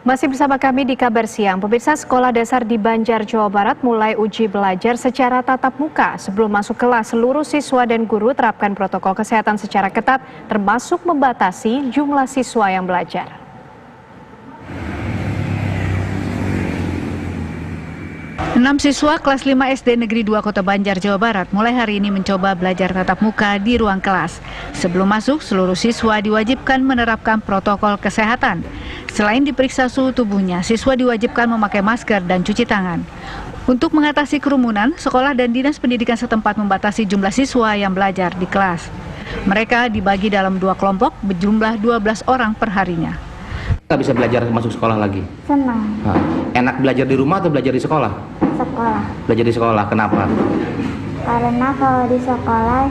Masih bersama kami di Kabar Siang, pemirsa sekolah dasar di Banjar, Jawa Barat mulai uji belajar secara tatap muka. Sebelum masuk kelas, seluruh siswa dan guru terapkan protokol kesehatan secara ketat, termasuk membatasi jumlah siswa yang belajar. Enam siswa kelas 5 SD Negeri 2 Kota Banjar, Jawa Barat mulai hari ini mencoba belajar tatap muka di ruang kelas. Sebelum masuk, seluruh siswa diwajibkan menerapkan protokol kesehatan. Selain diperiksa suhu tubuhnya, siswa diwajibkan memakai masker dan cuci tangan. Untuk mengatasi kerumunan, sekolah dan dinas pendidikan setempat membatasi jumlah siswa yang belajar di kelas. Mereka dibagi dalam 2 kelompok berjumlah 12 orang per harinya. Kita bisa belajar masuk sekolah lagi? Senang. Nah, enak belajar di rumah atau belajar di sekolah? Sekolah. Belajar di sekolah, kenapa? Karena kalau di sekolah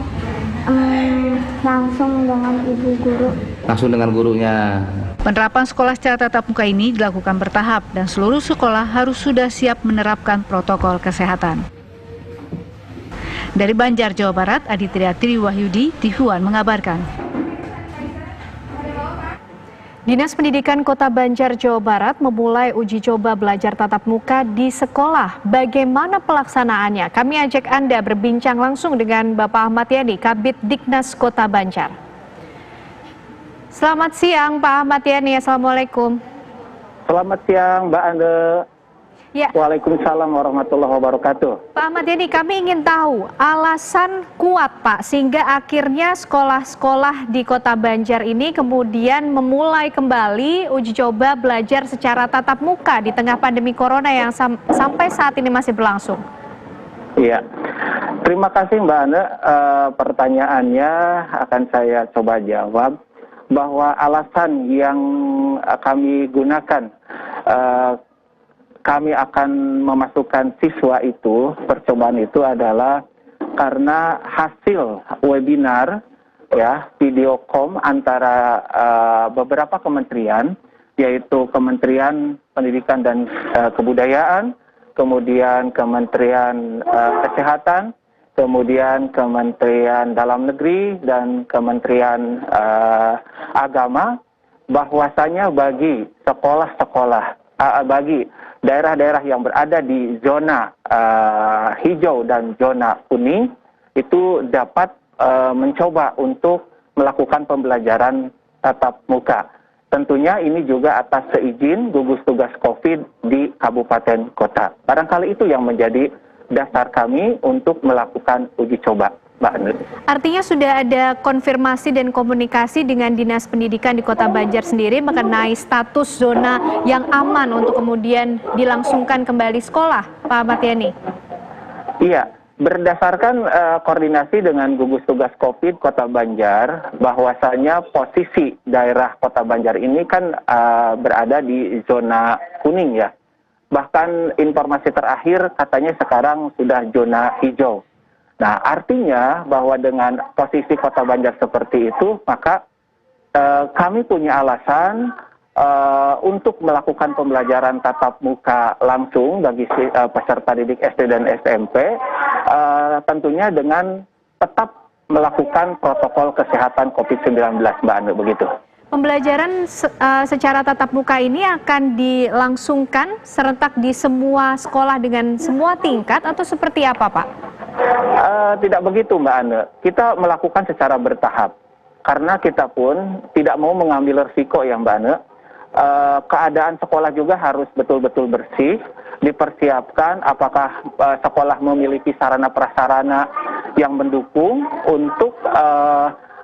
langsung dengan ibu guru. Langsung dengan gurunya. Penerapan sekolah secara tatap muka ini dilakukan bertahap dan seluruh sekolah harus sudah siap menerapkan protokol kesehatan. Dari Banjar, Jawa Barat, Aditya Triwahyudi, TV1 mengabarkan. Dinas Pendidikan Kota Banjar, Jawa Barat memulai uji coba belajar tatap muka di sekolah. Bagaimana pelaksanaannya? Kami ajak Anda berbincang langsung dengan Bapak Ahmad Yani, Kabid Diknas Kota Banjar. Selamat siang Pak Ahmad Yani, Assalamualaikum. Selamat siang Mbak Ande. Ya. Waalaikumsalam warahmatullahi wabarakatuh. Pak Ahmad Yani, kami ingin tahu alasan kuat Pak sehingga akhirnya sekolah-sekolah di Kota Banjar ini kemudian memulai kembali uji coba belajar secara tatap muka di tengah pandemi corona yang sampai saat ini masih berlangsung. Iya, terima kasih Mbak Ande. Pertanyaannya akan saya coba jawab bahwa alasan yang kami gunakan kami akan memasukkan siswa itu, percobaan itu adalah karena hasil webinar ya, video call antara beberapa kementerian, yaitu Kementerian Pendidikan dan Kebudayaan, kemudian Kementerian Kesehatan, kemudian Kementerian Dalam Negeri dan Kementerian Agama, bahwasanya bagi sekolah-sekolah, bagi daerah-daerah yang berada di zona hijau dan zona kuning itu dapat mencoba untuk melakukan pembelajaran tatap muka. Tentunya ini juga atas seizin gugus tugas COVID di kabupaten kota. Barangkali itu yang menjadi dasar kami untuk melakukan uji coba, Mbak Anu. Artinya sudah ada konfirmasi dan komunikasi dengan Dinas Pendidikan di Kota Banjar sendiri mengenai status zona yang aman untuk kemudian dilangsungkan kembali sekolah, Pak Ahmad Yani? Iya, berdasarkan koordinasi dengan gugus tugas COVID Kota Banjar, bahwasanya posisi daerah Kota Banjar ini kan berada di zona kuning ya. Bahkan informasi terakhir katanya sekarang sudah zona hijau. Nah, artinya bahwa dengan posisi Kota Banjar seperti itu, maka kami punya alasan untuk melakukan pembelajaran tatap muka langsung bagi peserta didik SD dan SMP, tentunya dengan tetap melakukan protokol kesehatan COVID-19, Mbak Anu, begitu. Pembelajaran secara tatap muka ini akan dilangsungkan serentak di semua sekolah dengan semua tingkat atau seperti apa, Pak? Tidak begitu, Mbak Ane. Kita melakukan secara bertahap. Karena kita pun tidak mau mengambil risiko ya, Mbak Ane. Keadaan sekolah juga harus betul-betul bersih, dipersiapkan apakah sekolah memiliki sarana prasarana yang mendukung untuk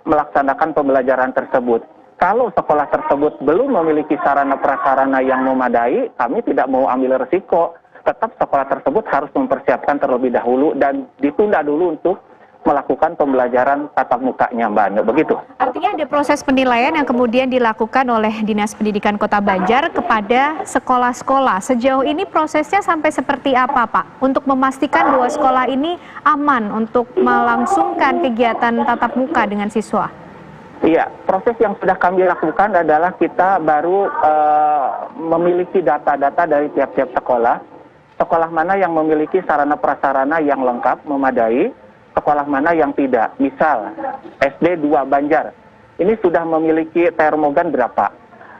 melaksanakan pembelajaran tersebut. Kalau sekolah tersebut belum memiliki sarana prasarana yang memadai, kami tidak mau ambil risiko. Tetap sekolah tersebut harus mempersiapkan terlebih dahulu dan ditunda dulu untuk melakukan pembelajaran tatap mukanya, Mbak Anu, begitu. Artinya ada proses penilaian yang kemudian dilakukan oleh Dinas Pendidikan Kota Banjar kepada sekolah-sekolah. Sejauh ini prosesnya sampai seperti apa, Pak? Untuk memastikan bahwa sekolah ini aman untuk melangsungkan kegiatan tatap muka dengan siswa. Iya, proses yang sudah kami lakukan adalah kita baru memiliki data-data dari tiap-tiap sekolah. Sekolah mana yang memiliki sarana prasarana yang lengkap, memadai, sekolah mana yang tidak. Misal, SD 2 Banjar, ini sudah memiliki termogan berapa?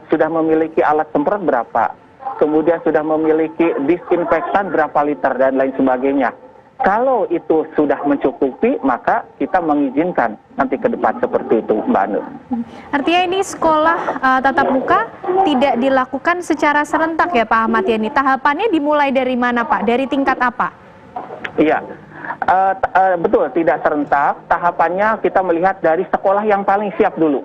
sudah memiliki alat semprot berapa, kemudian sudah memiliki disinfektan berapa liter dan lain sebagainya. Kalau itu sudah mencukupi, maka kita mengizinkan nanti ke depan seperti itu, Mbak Anu. Artinya ini sekolah tatap muka tidak dilakukan secara serentak ya Pak Ahmad Yani. Tahapannya dimulai dari mana Pak? Dari tingkat apa? Iya, betul, tidak serentak. Tahapannya kita melihat dari sekolah yang paling siap dulu.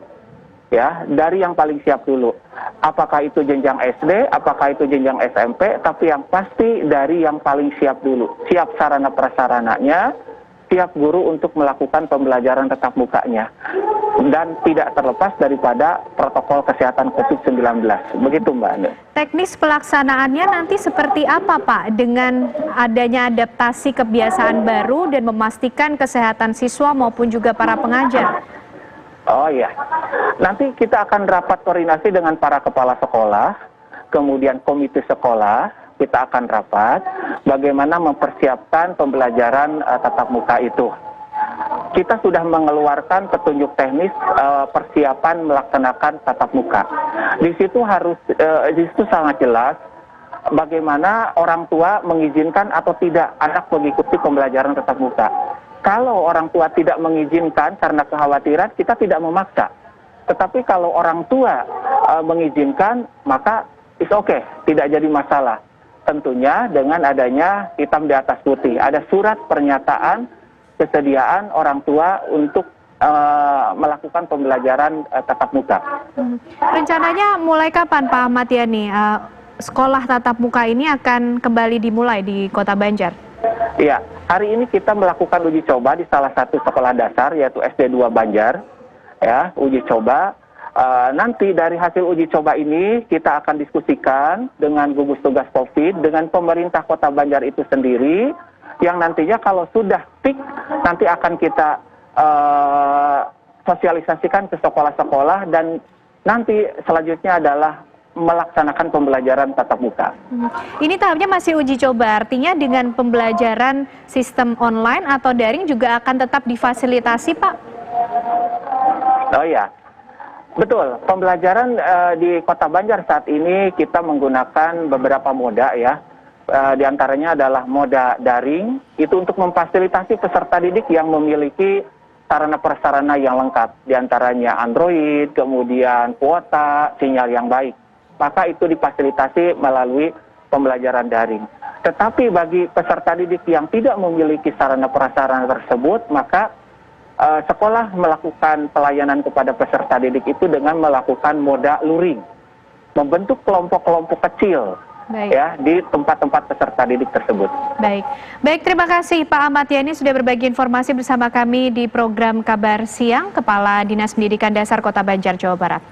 Ya, dari yang paling siap dulu. Apakah itu jenjang SD, apakah itu jenjang SMP, tapi yang pasti dari yang paling siap dulu. Siap sarana prasarananya, siap guru untuk melakukan pembelajaran tatap mukanya. Dan tidak terlepas daripada protokol kesehatan COVID-19. Begitu Mbak Anu. Teknis pelaksanaannya nanti seperti apa Pak? Dengan adanya adaptasi kebiasaan baru dan memastikan kesehatan siswa maupun juga para pengajar. Oh iya, nanti kita akan rapat koordinasi dengan para kepala sekolah, kemudian komite sekolah, kita akan rapat bagaimana mempersiapkan pembelajaran tatap muka itu. Kita sudah mengeluarkan petunjuk teknis persiapan melaksanakan tatap muka. Di situ sangat jelas bagaimana orang tua mengizinkan atau tidak anak mengikuti pembelajaran tatap muka. Kalau orang tua tidak mengizinkan karena kekhawatiran, kita tidak memaksa. Tetapi kalau orang tua mengizinkan, maka it's okay, tidak jadi masalah. Tentunya dengan adanya hitam di atas putih, ada surat pernyataan kesediaan orang tua untuk melakukan pembelajaran tatap muka. Rencananya mulai kapan Pak Ahmad Yani sekolah tatap muka ini akan kembali dimulai di Kota Banjar? Iya, hari ini kita melakukan uji coba di salah satu sekolah dasar yaitu SD 2 Banjar. Ya, uji coba. Nanti dari hasil uji coba ini kita akan diskusikan dengan gugus tugas COVID, dengan pemerintah Kota Banjar itu sendiri, yang nantinya kalau sudah fix nanti akan kita sosialisasikan ke sekolah-sekolah dan nanti selanjutnya adalah melaksanakan pembelajaran tatap muka. Ini tahapnya masih uji coba, artinya dengan pembelajaran sistem online atau daring juga akan tetap difasilitasi, Pak? Oh ya, betul. Pembelajaran di Kota Banjar saat ini kita menggunakan beberapa moda ya. Di antaranya adalah moda daring, itu untuk memfasilitasi peserta didik yang memiliki sarana prasarana yang lengkap. Di antaranya Android, kemudian kuota, sinyal yang baik. Maka itu difasilitasi melalui pembelajaran daring. Tetapi bagi peserta didik yang tidak memiliki sarana prasarana tersebut, maka sekolah melakukan pelayanan kepada peserta didik itu dengan melakukan moda luring, membentuk kelompok-kelompok kecil. Baik. Ya, di tempat-tempat peserta didik tersebut. Baik, terima kasih Pak Ahmad Yani sudah berbagi informasi bersama kami di program Kabar Siang, Kepala Dinas Pendidikan Dasar Kota Banjar, Jawa Barat.